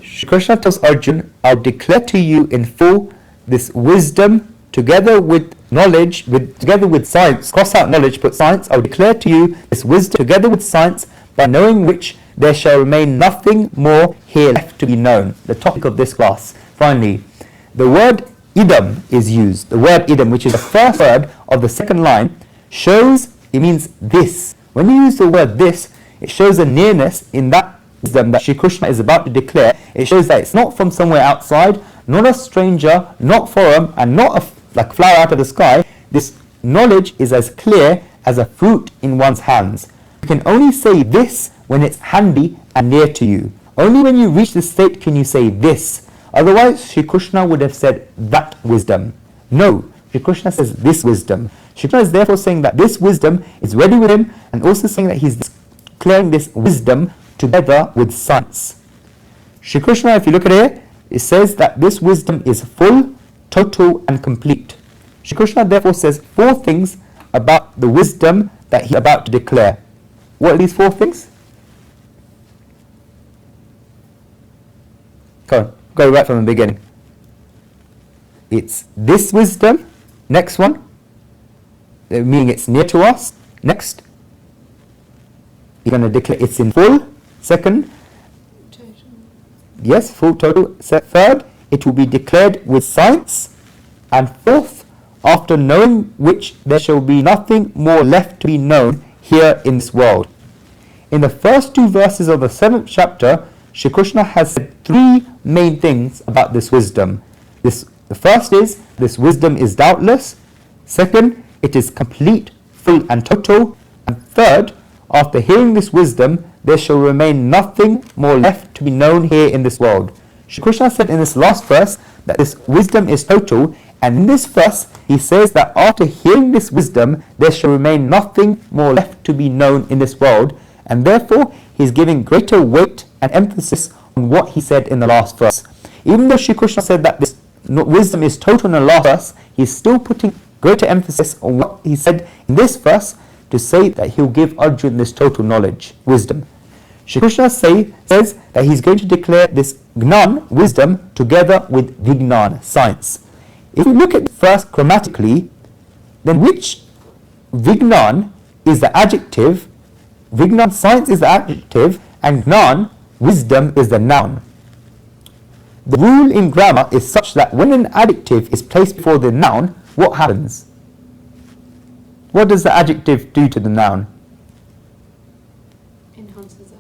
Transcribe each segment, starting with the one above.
Shri Krishna tells Arjun, I'll declare to you in full this wisdom together with knowledge, together with science. Cross out knowledge, put science. I'll declare to you this wisdom together with science, by knowing which there shall remain nothing more here left to be known. The topic of this class. Finally, the word idam is used. The word idam, which is the first word of the second line, shows it means this. When you use the word this, it shows a nearness in that wisdom that Shri Krishna is about to declare. It shows that it's not from somewhere outside, not a stranger, not foreign, and not like a flower out of the sky. This knowledge is as clear as a fruit in one's hands. You can only say this when it's handy and near to you. Only when you reach this state can you say this. Otherwise, Shri Krishna would have said that wisdom. No, Shri Krishna says this wisdom. Shri Krishna is therefore saying that this wisdom is ready with him, and also saying that he's declaring this wisdom together with science. Shri Krishna, if you look at it, it says that this wisdom is full, total and complete. Shri Krishna therefore says 4 things about the wisdom that he's about to declare. What are these 4 things? Go right from the beginning. It's this wisdom. Next one, meaning it's near to us. Next, you're going to declare it's in full. Second, total. Yes, full, total. Third, it will be declared with science. And fourth, after knowing which there shall be nothing more left to be known here in this world. In the first 2 verses of the 7th chapter, Shri Krishna has said 3 main things about this wisdom. The first is, this wisdom is doubtless. Second, it is complete, full and total. And third, after hearing this wisdom, there shall remain nothing more left to be known here in this world. Shri Krishna said in this last verse that this wisdom is total, and in this verse he says that after hearing this wisdom, there shall remain nothing more left to be known in this world, and therefore he is giving greater weight and emphasis on what he said in the last verse. Even though Shri Krishna said that this wisdom is total in the last verse, he is still putting greater emphasis on what he said in this verse to say that he'll give Arjun this total knowledge, wisdom. Shri Krishna says that he's going to declare this Gnan, wisdom, together with Vignan, science. If we look at first grammatically, then which Vignan is the adjective, Vignan, science is the adjective, and Gnan, wisdom, is the noun. The rule in grammar is such that when an adjective is placed before the noun, what happens? What does the adjective do to the noun? Enhances it.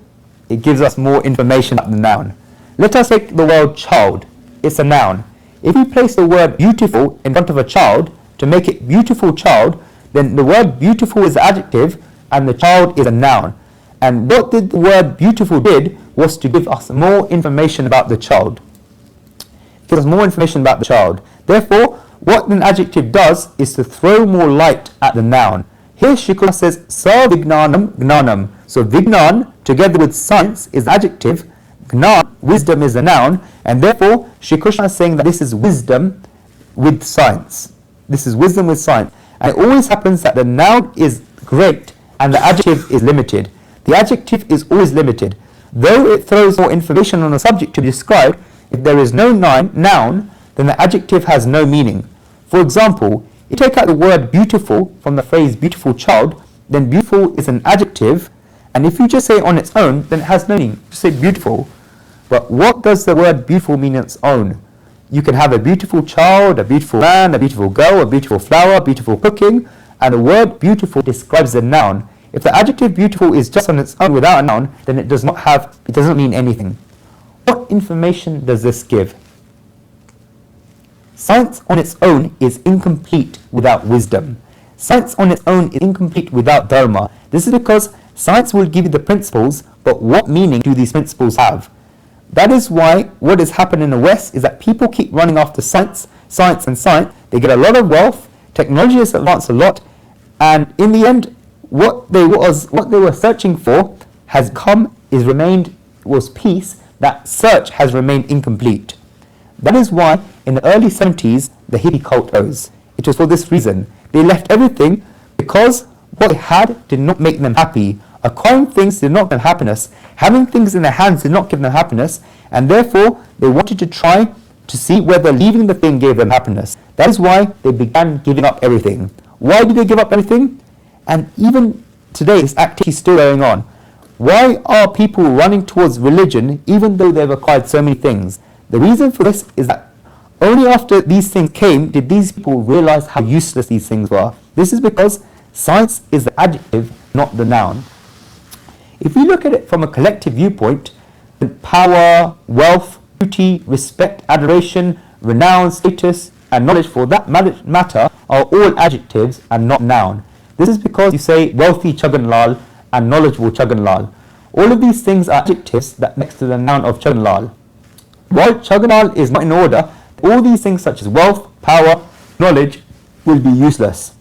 It gives us more information about the noun. Let us take the word child. It's a noun. If we place the word beautiful in front of a child to make it beautiful child, then the word beautiful is the adjective and the child is a noun. And what did the word beautiful did was to give us more information about the child. It gives us more information about the child. Therefore, what an adjective does is to throw more light at the noun. Here Shri Krishna says, Sa Vignanam Gnanam. So Vignan, together with science, is the adjective. Gnan, wisdom, is a noun. And therefore, Shri Krishna is saying that this is wisdom with science. This is wisdom with science. And it always happens that the noun is great and the adjective is limited. The adjective is always limited. Though it throws more information on a subject to be described, if there is no noun, then the adjective has no meaning. For example, you take out the word beautiful from the phrase beautiful child, then beautiful is an adjective, and if you just say it on its own, then it has no meaning. Just say beautiful. But what does the word beautiful mean on its own? You can have a beautiful child, a beautiful man, a beautiful girl, a beautiful flower, beautiful cooking, and the word beautiful describes the noun. If the adjective beautiful is just on its own without a noun, then it doesn't mean anything. What information does this give? Science on its own is incomplete without wisdom. Science on its own is incomplete without dharma. This is because science will give you the principles, but what meaning do these principles have? That is why what has happened in the West is that people keep running after science. They get a lot of wealth, technology has advanced a lot, and in the end, what they were searching for was peace. That search has remained incomplete. That is why in the early 70s the hippie cult rose. It was for this reason. They left everything because what they had did not make them happy. Acquiring things did not give them happiness. Having things in their hands did not give them happiness, and therefore they wanted to try to see whether leaving the thing gave them happiness. That is why they began giving up everything. Why did they give up everything? And even today, this activity is still going on. Why are people running towards religion even though they've acquired so many things? The reason for this is that only after these things came did these people realize how useless these things were. This is because science is the adjective, not the noun. If we look at it from a collective viewpoint, then power, wealth, beauty, respect, adoration, renown, status, and knowledge for that matter are all adjectives and not noun. This is because you say wealthy Chaganlal and knowledgeable Chaganlal. All of these things are adjectives that next to the noun of Chaganlal. While Chaganlal is not in order, all these things such as wealth, power, knowledge will be useless.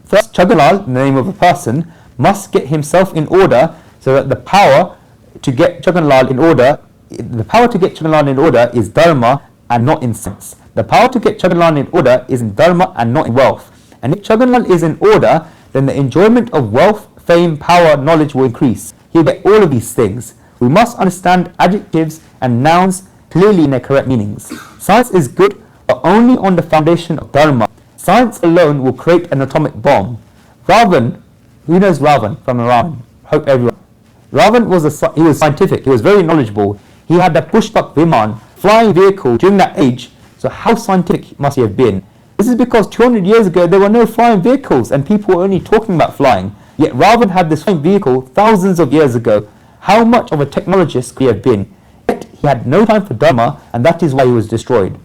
Thus, Chaganlal, the name of a person, must get himself in order so that the power to get Chaganlal in order is dharma and not in sense. The power to get Chaganlal in order is in dharma and not in wealth. And if Chaganlal is in order, then the enjoyment of wealth, fame, power, knowledge will increase. He'll get all of these things. We must understand adjectives and nouns clearly in their correct meanings. Science is good, but only on the foundation of dharma. Science alone will create an atomic bomb. Ravan, who knows Ravan from Iran? Hope everyone. Ravan he was scientific, he was very knowledgeable. He had the Pushpak Viman, flying vehicle during that age, so how scientific must he have been? This is because 200 years ago there were no flying vehicles and people were only talking about flying. Yet Ravan had this flying vehicle thousands of years ago. How much of a technologist could he have been? Yet he had no time for dharma, and that is why he was destroyed.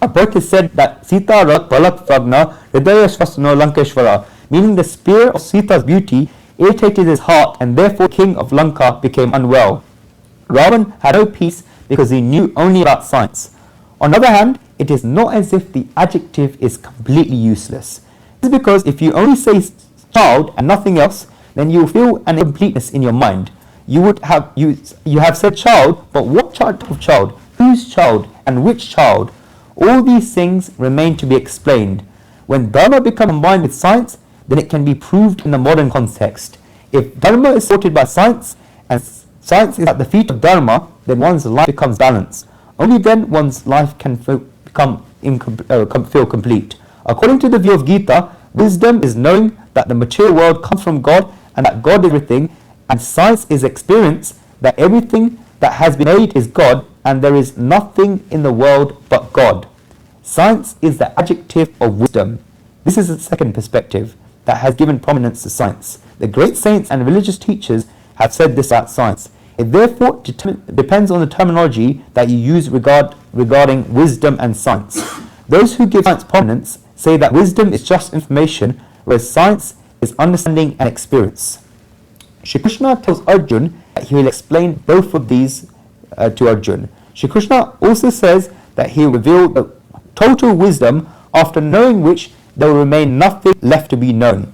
A poet has said that Sita Rat Balak Pragna Hridaya Swasno Lankeshwara, meaning the spear of Sita's beauty irritated his heart, and therefore King of Lanka became unwell. Ravan had no peace because he knew only about science. On the other hand, it is not as if the adjective is completely useless. This is because if you only say child and nothing else, then you will feel an incompleteness in your mind. You have said child, but what type of child? Whose child? And which child? All these things remain to be explained. When dharma becomes combined with science, then it can be proved in the modern context. If dharma is sorted by science, and science is at the feet of dharma, then one's life becomes balanced. Only then one's life can feel complete. According to the view of Gita, wisdom is knowing that the material world comes from God and that God is everything, and science is experience that everything that has been made is God and there is nothing in the world but God. Science is the adjective of wisdom. This is the second perspective that has given prominence to science. The great saints and religious teachers have said this about science. It therefore depends on the terminology that you use regarding wisdom and science. Those who give science prominence say that wisdom is just information, whereas science is understanding and experience. Shri Krishna tells Arjun that he will explain both of these to Arjun. Shri Krishna also says that he will reveal the total wisdom, after knowing which there will remain nothing left to be known.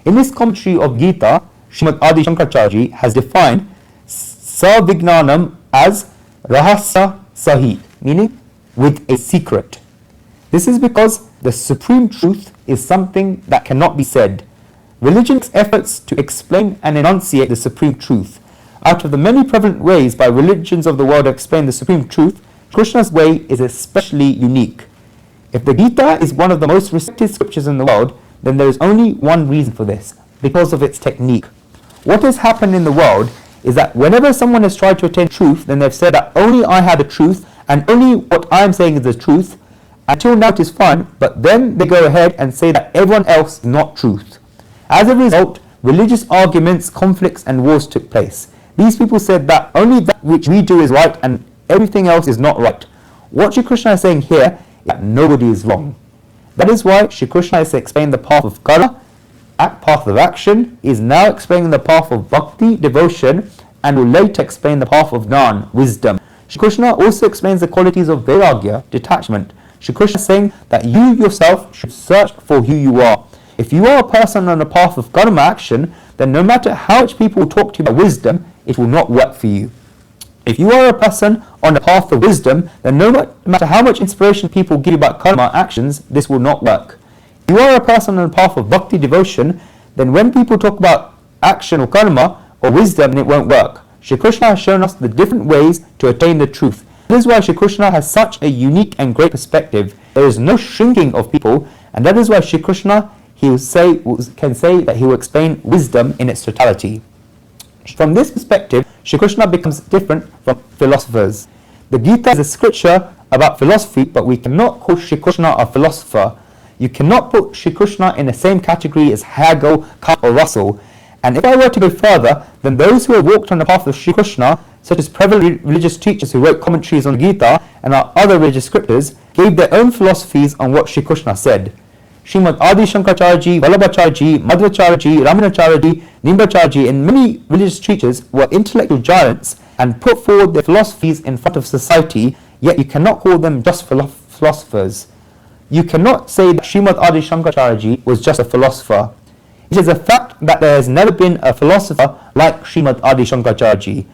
In this commentary of Gita, Srimad Adi Shankaracharya has defined Savijnanam as Rahasya Sahi, meaning with a secret. This is because the supreme truth is something that cannot be said. Religion makes efforts to explain and enunciate the supreme truth. Out of the many prevalent ways by religions of the world to explain the supreme truth, Krishna's way is especially unique. If the Gita is one of the most respected scriptures in the world, then there is only one reason for this, because of its technique. What has happened in the world is that whenever someone has tried to attain truth, then they've said that only I have the truth and only what I am saying is the truth. Until now it is fine, but then they go ahead and say that everyone else is not truth. As a result, religious arguments, conflicts and wars took place. These people said that only that which we do is right and everything else is not right. What Shri Krishna is saying here is that nobody is wrong. That is why Shri Krishna has explained the path of karma, path of action, is now explaining the path of bhakti, devotion, and will later explain the path of jnana, wisdom. Shri Krishna also explains the qualities of vairagya, detachment. Shri Krishna is saying that you yourself should search for who you are. If you are a person on the path of karma action, then no matter how much people talk to you about wisdom, it will not work for you. If you are a person on the path of wisdom, then no matter how much inspiration people give you about karma actions, this will not work. If you are a person on the path of bhakti devotion, then when people talk about action or karma, or wisdom, then it won't work. Shri Krishna has shown us the different ways to attain the truth. That is why Shri Krishna has such a unique and great perspective. There is no shrinking of people, and that is why Shri Krishna can say that he will explain wisdom in its totality. From this perspective, Shri Krishna becomes different from philosophers. The Gita is a scripture about philosophy, but we cannot call Shri Krishna a philosopher. You cannot put Shri Krishna in the same category as Hegel, Kant or Russell. And if I were to go further, then those who have walked on the path of Shri Krishna, such as prevalent religious teachers who wrote commentaries on the Gita and our other religious scriptures, gave their own philosophies on what Shri Krishna said. Srimad Adi Shankaracharya, Vallabhacharya, Madhvacharya, Ramanacharya, Nimbacharya and many religious teachers were intellectual giants and put forward their philosophies in front of society, yet you cannot call them just philosophers. You cannot say that Srimad Adi Shankaracharya was just a philosopher. It is a fact that there has never been a philosopher like Srimad Adi Shankaracharya.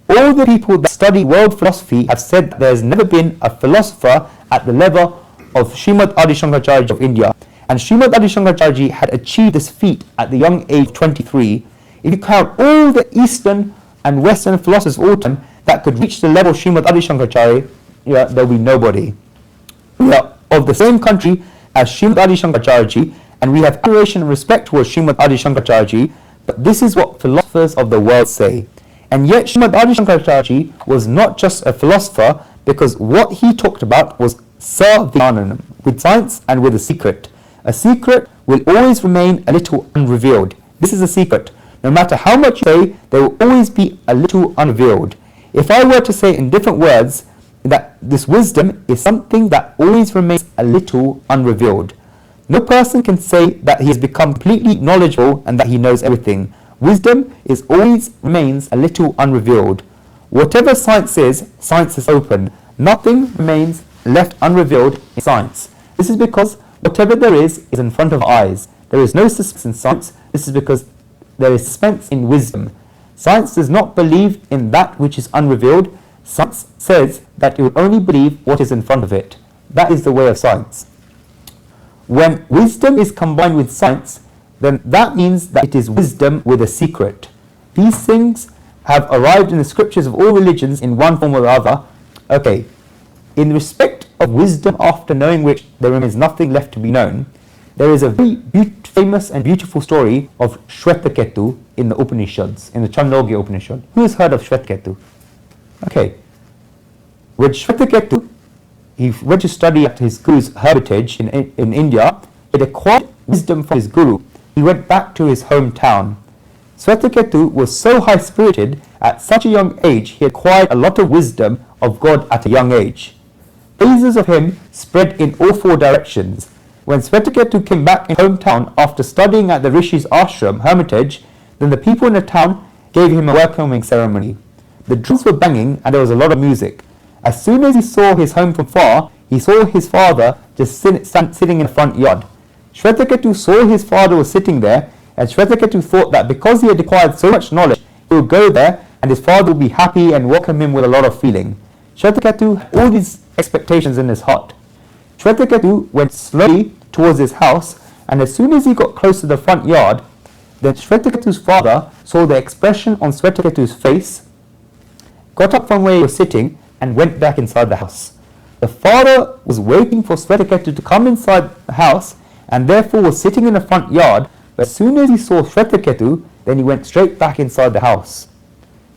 All the people that study world philosophy have said that there has never been a philosopher at the level of Srimad Adi Shankaracharya of India. And Srimad Adi Shankaracharya had achieved this feat at the young age of 23. If you count all the Eastern and Western philosophers of all time that could reach the level of Srimad Adi Shankaracharya, there will be nobody. We are of the same country as Srimad Adi Shankaracharya, and we have admiration and respect towards Srimad Adi Shankaracharya, but this is what philosophers of the world say. And yet Srimad Adi Shankaracharya was not just a philosopher, because what he talked about was Sarvijnanam, with science and with a secret. A secret will always remain a little unrevealed. This is a secret. No matter how much you say, there will always be a little unrevealed. If I were to say in different words that this wisdom is something that always remains a little unrevealed. No person can say that he has become completely knowledgeable and that he knows everything. Wisdom always remains a little unrevealed. Whatever science is open. Nothing remains left unrevealed in science. This is because whatever there is in front of our eyes. There is no suspense in science. This is because there is suspense in wisdom. Science does not believe in that which is unrevealed. Science says that it will only believe what is in front of it. That is the way of science. When wisdom is combined with science, then that means that it is wisdom with a secret. These things have arrived in the scriptures of all religions in one form or other. Okay, in respect of wisdom after knowing which there remains nothing left to be known, there is a very famous and beautiful story of Shwetaketu in the Upanishads, in the Chandogya Upanishad. Who has heard of Shwetaketu? Okay, with Shwetaketu, he went to study at his guru's hermitage in India. He acquired wisdom from his guru. He went back to his hometown. Shwetaketu was so high-spirited, at such a young age he acquired a lot of wisdom of God at a young age. Praises of him spread in all four directions. When Shwetaketu came back in hometown after studying at the Rishi's ashram hermitage, then the people in the town gave him a welcoming ceremony. The drums were banging and there was a lot of music. As soon as he saw his home from far, he saw his father just sitting in the front yard. Shwetaketu saw his father was sitting there, and Shwetaketu thought that because he had acquired so much knowledge, he would go there and his father would be happy and welcome him with a lot of feeling. Shwetaketu had all these expectations in his heart. Shwetaketu went slowly towards his house, and as soon as he got close to the front yard, then Shwetaketu's father saw the expression on Shwetaketu's face, got up from where he was sitting, and went back inside the house. The father was waiting for Shwetaketu to come inside the house, and therefore was sitting in the front yard, but as soon as he saw Shwetaketu, then he went straight back inside the house.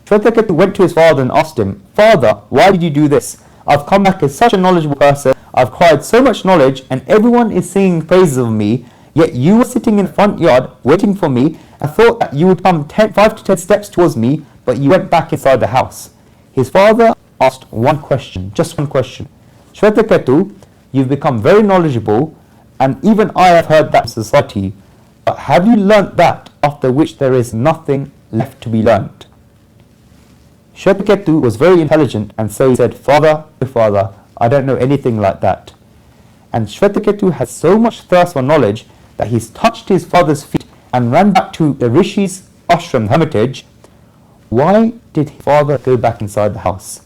Shwetaketu went to his father and asked him, "Father, why did you do this? I've come back as such a knowledgeable person, I've acquired so much knowledge, and everyone is singing praises of me, yet you were sitting in the front yard waiting for me. I thought that you would come 5 to 10 steps towards me, but you went back inside the house." His father asked one question, just one question. "Shwetaketu, you've become very knowledgeable, and even I have heard that in society, but have you learnt that after which there is nothing left to be learnt?" Shwetaketu was very intelligent, and so he said, "Father, I don't know anything like that." And Shwetaketu had so much thirst for knowledge that he touched his father's feet and ran back to the Rishi's ashram hermitage. Why did his father go back inside the house?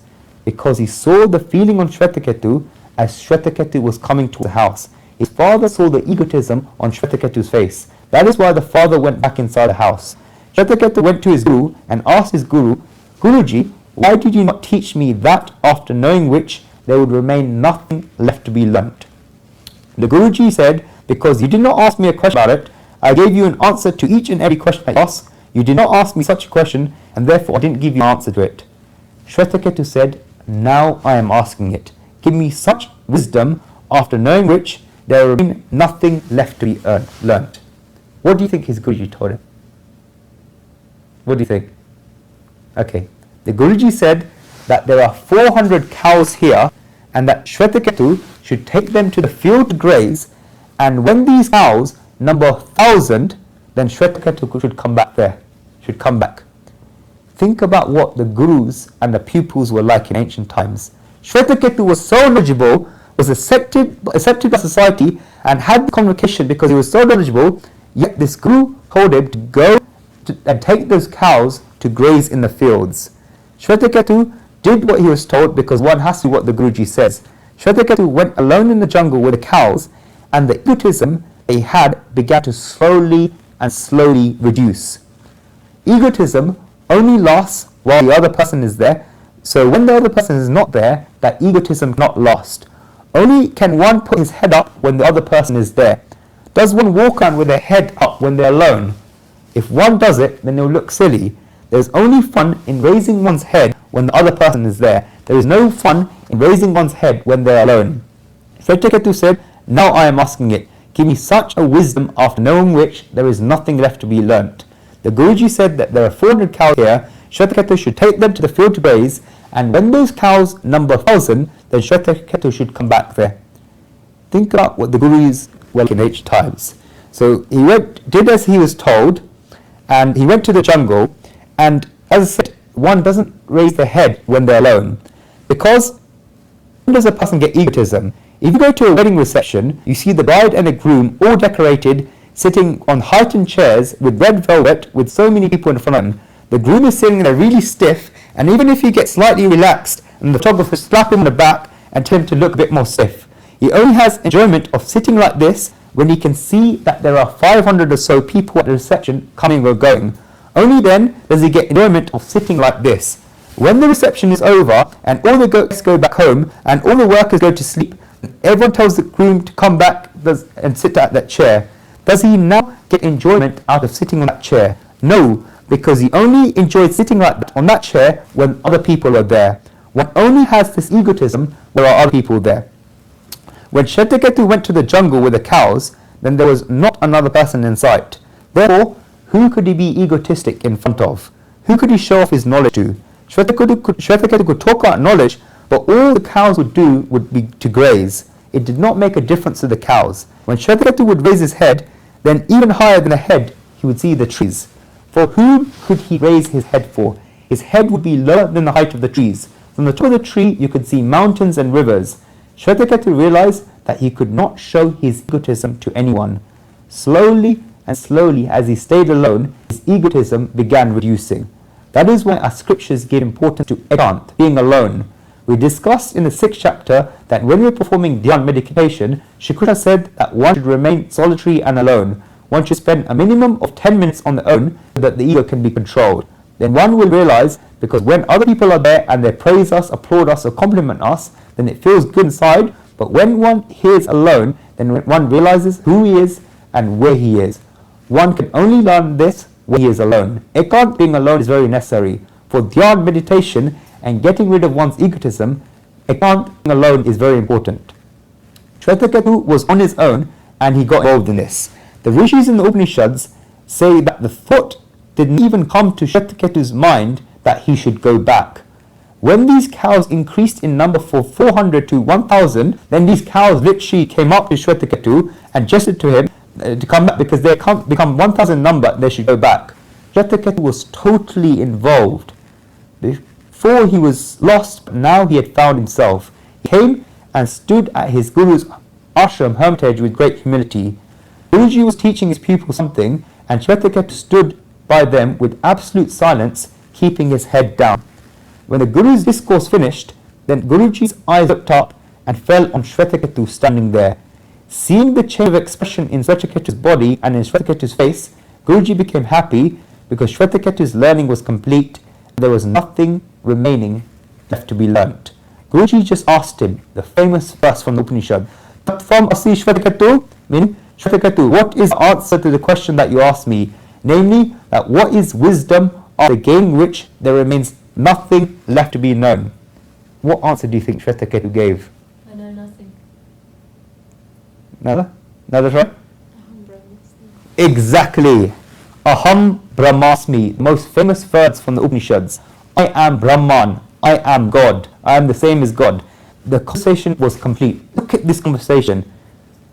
Because he saw the feeling on Shwetaketu as Shwetaketu was coming to the house. His father saw the egotism on Shwetaketu's face. That is why the father went back inside the house. Shwetaketu went to his Guru and asked his Guru, Guruji, why did you not teach me that after knowing which there would remain nothing left to be learnt? The Guruji said, because you did not ask me a question about it, I gave you an answer to each and every question I asked. You did not ask me such a question, and therefore I didn't give you an answer to it. Shwetaketu said, now I am asking it. Give me such wisdom, after knowing which there will remain nothing left to be learnt. What do you think his Guruji told him? What do you think? Okay, the Guruji said that there are 400 cows here, and that Shwetaketu should take them to the field to graze, and when these cows number 1,000, then Shwetaketu should come back there, should come back. Think about what the gurus and the pupils were like in ancient times. Shwetaketu was so knowledgeable, was accepted by society, and had the convocation because he was so knowledgeable, yet this guru told him to go and take those cows to graze in the fields. Shwetaketu did what he was told because one has to do what the Guruji says. Shwetaketu went alone in the jungle with the cows, and the egotism they had began to slowly reduce. Egotism only lasts while the other person is there, so when the other person is not there, that egotism is not lost. Only can one put his head up when the other person is there. Does one walk around with their head up when they're alone? If one does it, then it will look silly. There's only fun in raising one's head when the other person is there. There is no fun in raising one's head when they're alone. Shwetaketu said, now I am asking it. Give me such a wisdom after knowing which there is nothing left to be learnt. The Guruji said that there are 400 cows here. Shwetaketu should take them to the field to graze, and when those cows number 1,000, then Shwetaketu should come back there. Think about what the Gurus were like in ancient times. So he did as he was told, and he went to the jungle, and as I said, one doesn't raise their head when they're alone, because when does a person get egotism? If you go to a wedding reception, you see the bride and the groom all decorated, sitting on heightened chairs with red velvet with so many people in front of them. The groom is sitting there really stiff, and even if he gets slightly relaxed, and the photographer slap him in the back and tell him to look a bit more stiff. He only has enjoyment of sitting like this when he can see that there are 500 or so people at the reception coming or going. Only then does he get enjoyment of sitting like this. When the reception is over and all the guests go back home and all the workers go to sleep, everyone tells the groom to come back and sit at that chair. Does he now get enjoyment out of sitting on that chair? No, because he only enjoys sitting like that on that chair when other people are there. One only has this egotism when there are other people there. When Shwetaketu went to the jungle with the cows, then there was not another person in sight. Therefore, who could he be egotistic in front of? Who could he show off his knowledge to? Shwetaketu could talk about knowledge, but all the cows would do would be to graze. It did not make a difference to the cows. When Shwetaketu would raise his head, then even higher than the head, he would see the trees. For whom could he raise his head for? His head would be lower than the height of the trees. From the top of the tree, you could see mountains and rivers. Shwetaketu realized that he could not show his egotism to anyone. Slowly and slowly, as he stayed alone, his egotism began reducing. That is why our scriptures give importance to ekant, being alone. We discussed in the 6th chapter that when we are performing dhyan meditation, Shri Krishna said that one should remain solitary and alone. One should spend a minimum of 10 minutes on their own so that the ego can be controlled. Then one will realize, because when other people are there and they praise us, applaud us, or compliment us, then it feels good inside. But when one hears alone, then one realizes who he is and where he is. One can only learn this when he is alone. Ekant, being alone, is very necessary. For dhyan meditation and getting rid of one's egotism, ekant, being alone, is very important. Shwetaketu was on his own and he got involved in this. The rishis in the Upanishads say that the thought didn't even come to Shwetaketu's mind that he should go back. When these cows increased in number from 400 to 1,000, then these cows literally came up to Shwetaketu and gestured to him to come back, because they become 1,000 number, they should go back. Shwetaketu was totally involved. Before he was lost, but now he had found himself. He came and stood at his guru's ashram hermitage with great humility. Guruji was teaching his pupils something, and Shwetaketu stood by them with absolute silence, keeping his head down. When the Guru's discourse finished, then Guruji's eyes looked up and fell on Shwetaketu standing there. Seeing the change of expression in Shwetaketu's body and in Shwetaketu's face, Guruji became happy. because Shvetaketu's learning was complete and there was nothing remaining left to be learnt. Guruji just asked him the famous verse from the Upanishad, Tatvam asi Shvetaketu, meaning, Shvetaketu, what is the answer to the question that you asked me? Namely, that what is wisdom after gaining which there remains nothing left to be known? What answer do you think Shvetaketu gave? I know nothing. Another try? Aham Brahmasmi. Exactly. Aham Brahmasmi, the most famous verse from the Upanishads. I am Brahman. I am God. I am the same as God. The conversation was complete. Look at this conversation.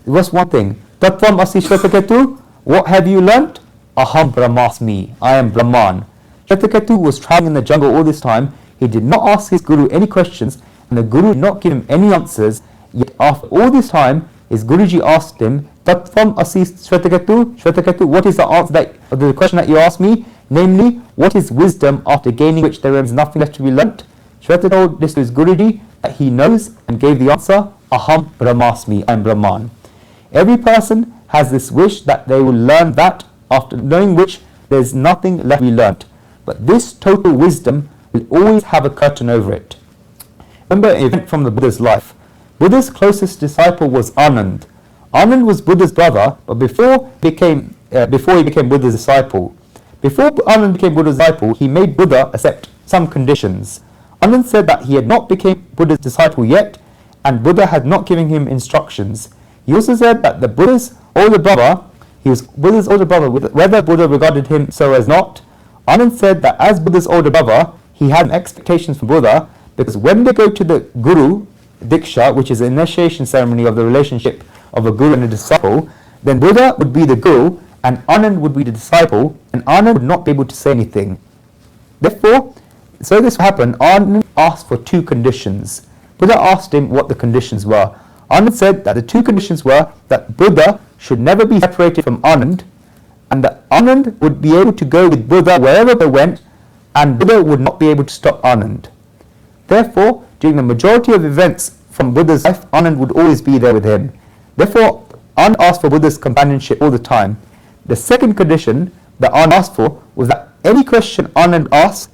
It was one thing. Tattvam asi Shvetaketu. What have you learnt? Aham Brahmasmi. I am Brahman. Shvetaketu was traveling in the jungle all this time. He did not ask his guru any questions, and the guru did not give him any answers. Yet after all this time, his Guruji asked him, Tattvam asi Shvetaketu. Shvetaketu, what is the answer of the question that you asked me? Namely, what is wisdom after gaining which there remains nothing left to be learnt? Shveta told this to his Guruji that he knows and gave the answer, Aham Brahmasmi, I am Brahman. Every person has this wish that they will learn that after knowing which there is nothing left to be learnt. But this total wisdom will always have a curtain over it. Remember an event from the Buddha's life. Buddha's closest disciple was Anand. Anand was Buddha's brother, but before he became Buddha's disciple. Before Anand became Buddha's disciple, he made Buddha accept some conditions. Anand said that he had not become Buddha's disciple yet, and Buddha had not given him instructions. He also said that he was Buddha's older brother, whether Buddha regarded him so as not. Anand said that as Buddha's older brother, he had expectations from Buddha, because when they go to the Guru, Diksha, which is the initiation ceremony of the relationship of a Guru and a disciple, then Buddha would be the Guru, and Anand would be the disciple, and Anand would not be able to say anything. Therefore, so this happened, Anand asked for two conditions. Buddha asked him what the conditions were. Anand said that the two conditions were that Buddha should never be separated from Anand, and that Anand would be able to go with Buddha wherever they went, and Buddha would not be able to stop Anand. Therefore, during the majority of events from Buddha's life, Anand would always be there with him. Therefore, Anand asked for Buddha's companionship all the time. The second condition that Anand asked for was that any question Anand asked,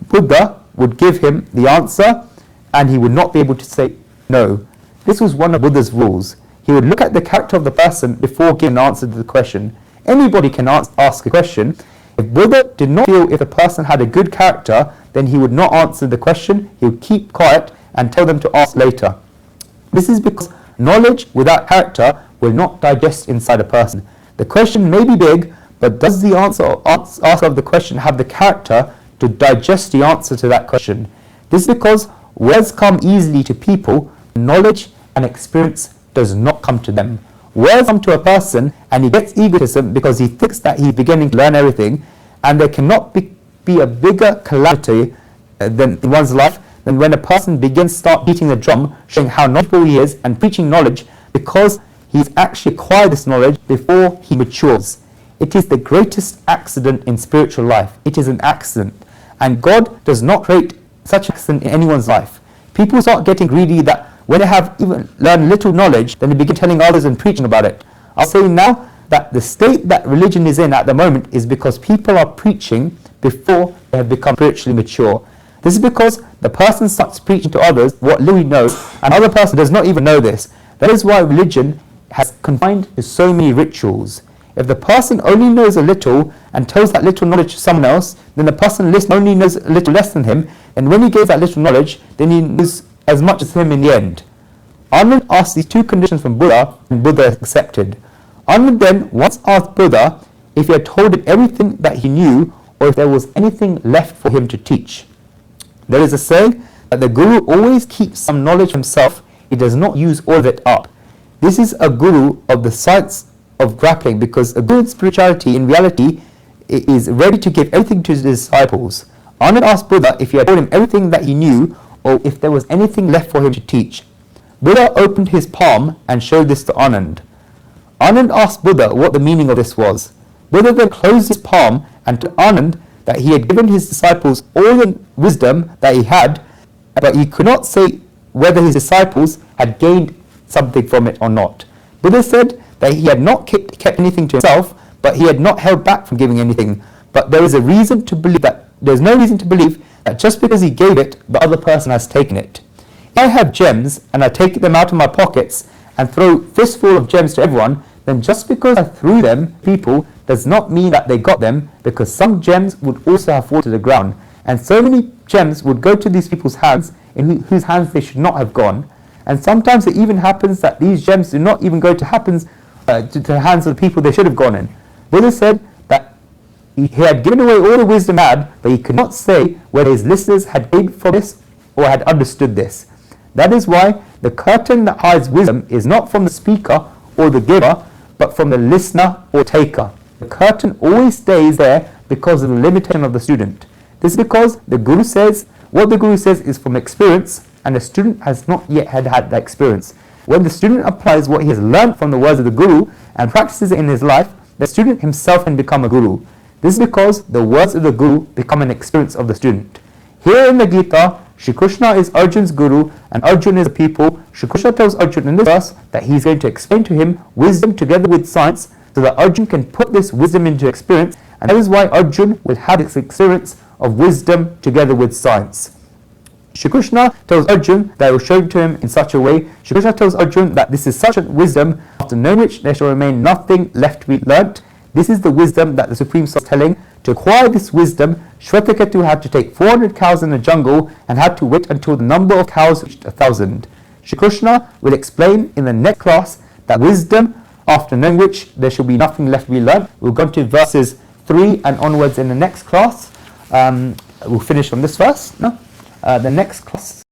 Buddha would give him the answer, and he would not be able to say no. This was one of Buddha's rules. He would look at the character of the person before giving an answer to the question. Anybody can ask a question. If Buddha did not feel if the person had a good character, then he would not answer the question. He would keep quiet and tell them to ask later. This is because knowledge without character will not digest inside a person. The question may be big, but does the answer of the question have the character to digest the answer to that question? This is because words come easily to people, knowledge and experience does not come to them. Words come to a person and he gets egotism because he thinks that he's beginning to learn everything, and there cannot be a bigger calamity in one's life than when a person begins to start beating the drum, showing how knowledgeable he is and preaching knowledge, because he's actually acquired this knowledge before he matures. It is the greatest accident in spiritual life. It is an accident, and God does not create such accident in anyone's life. People start getting greedy that when they have even learned little knowledge, then they begin telling others and preaching about it. I'll say now that the state that religion is in at the moment is because people are preaching before they have become spiritually mature. This is because the person starts preaching to others what little he knows, and the other person does not even know this. That is why religion has confined to so many rituals. If the person only knows a little and tells that little knowledge to someone else, then the person only knows a little less than him, and when he gives that little knowledge, then he knows as much as him in the end. Anand asked these two conditions from Buddha, and Buddha accepted. Anand then once asked Buddha if he had told him everything that he knew, or if there was anything left for him to teach. There is a saying that the Guru always keeps some knowledge himself, he does not use all of it up. This is a Guru of the science of grappling, because a Guru in spirituality, in reality, is ready to give everything to his disciples. Anand asked Buddha if he had told him everything that he knew, or if there was anything left for him to teach. Buddha opened his palm and showed this to Anand. Anand asked Buddha what the meaning of this was. Buddha then closed his palm and told Anand that he had given his disciples all the wisdom that he had, but he could not say whether his disciples had gained something from it or not. Buddha said that he had not kept anything to himself, but he had not held back from giving anything, but there is a reason to believe that there's no reason to believe that just because he gave it, the other person has taken it. If I have gems and I take them out of my pockets and throw fistful of gems to everyone, then just because I threw them people does not mean that they got them, because some gems would also have fallen to the ground, and so many gems would go to these people's hands in whose hands they should not have gone. And sometimes it even happens that these gems do not even go to the hands of the people they should have gone in. Buddha said that he had given away all the wisdom he had, but he could not say whether his listeners had gained from this or had understood this. That is why the curtain that hides wisdom is not from the speaker or the giver, but from the listener or taker. The curtain always stays there because of the limitation of the student. This is because the Guru says, what the Guru says is from experience, and the student has not yet had that experience. When the student applies what he has learned from the words of the Guru and practices it in his life, the student himself can become a Guru. This is because the words of the Guru become an experience of the student. Here in the Gita, Shri Krishna is Arjun's Guru and Arjun is the people. Shri Krishna tells Arjun in this verse that he is going to explain to him wisdom together with science, so that Arjun can put this wisdom into experience, and that is why Arjun will have this experience of wisdom together with science. Shri Krishna tells Arjun that he will show it to him in such a way. Shri Krishna tells Arjun that this is such a wisdom, after knowing which there shall remain nothing left to be learnt. This is the wisdom that the Supreme Soul is telling. To acquire this wisdom, Shwetaketu had to take 400 cows in the jungle and had to wait until the number of cows reached 1,000. Shri Krishna will explain in the next class that wisdom, after knowing which there shall be nothing left to be learnt. We'll go to verses 3 and onwards in the next class. We'll finish on this verse. No? The next class